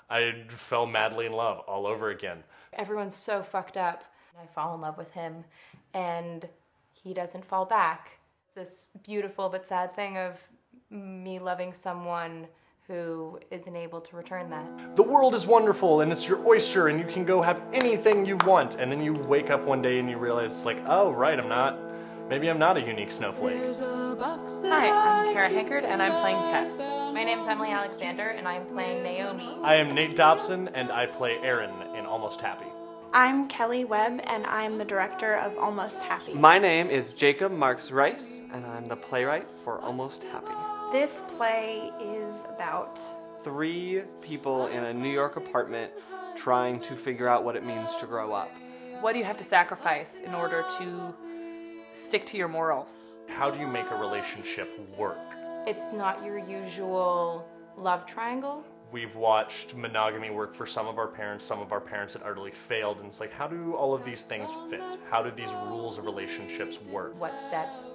I fell madly in love all over again. Everyone's so fucked up. I fall in love with him, and he doesn't fall back. This beautiful but sad thing of me loving someone who isn't able to return that. The world is wonderful and it's your oyster and you can go have anything you want, and then you wake up one day and you realize it's like, oh right, maybe I'm not a unique snowflake. Hi, I'm Kara Hankard and I'm playing Tess. My name's Emily Alexander and I'm playing Naomi. I am Nate Dobson and I play Aaron in Almost Happy. I'm Kelly Webb, and I'm the director of Almost Happy. My name is Jacob Marks Rice, and I'm the playwright for Almost Happy. This play is about 3 people in a New York apartment trying to figure out what it means to grow up. What do you have to sacrifice in order to stick to your morals? How do you make a relationship work? It's not your usual love triangle. We've watched monogamy work for some of our parents had utterly failed, and it's like, how do all of these things fit? How do these rules of relationships work? What steps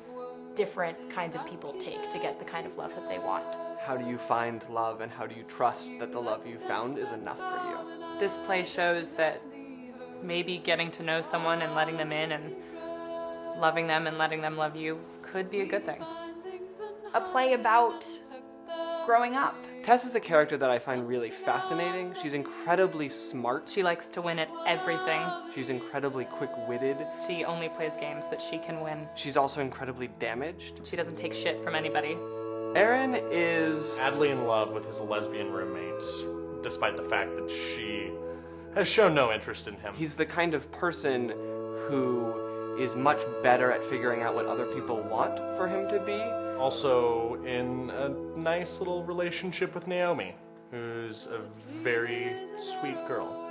different kinds of people take to get the kind of love that they want? How do you find love, and how do you trust that the love you found is enough for you? This play shows that maybe getting to know someone and letting them in and loving them and letting them love you could be a good thing. a play about growing up. Tess is a character that I find really fascinating. She's incredibly smart. She likes to win at everything. She's incredibly quick-witted. She only plays games that she can win. She's also incredibly damaged. She doesn't take shit from anybody. Aaron is madly in love with his lesbian roommate, despite the fact that she has shown no interest in him. He's the kind of person who is much better at figuring out what other people want for him to be. Also in a nice little relationship with Naomi, who's a very sweet girl.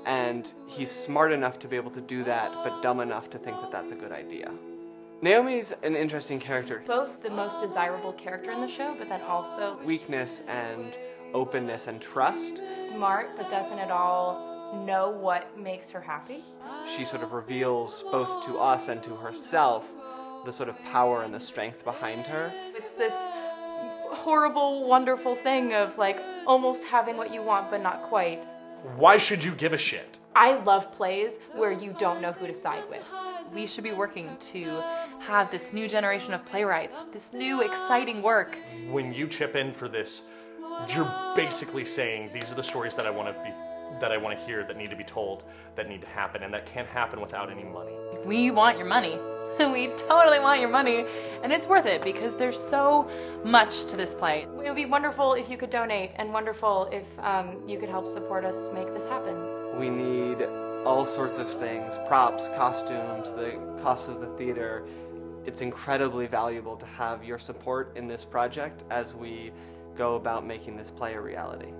And he's smart enough to be able to do that, but dumb enough to think that that's a good idea. Naomi's an interesting character. Both the most desirable character in the show, but then also Weakness and openness and trust. smart, but doesn't at all know what makes her happy. She sort of reveals both to us and to herself the sort of power and the strength behind her. It's this horrible, wonderful thing of like almost having what you want, but not quite. Why should you give a shit? I love plays where you don't know who to side with. We should be working to have this new generation of playwrights, this new exciting work. When you chip in for this, you're basically saying these are the stories that I want to hear, that need to be told, that need to happen, and that can't happen without any money. We want your money. We totally want your money, and it's worth it because there's so much to this play. It would be wonderful if you could donate, and wonderful if you could help support us make this happen. We need all sorts of things, props, costumes, the cost of the theater. It's incredibly valuable to have your support in this project as we go about making this play a reality.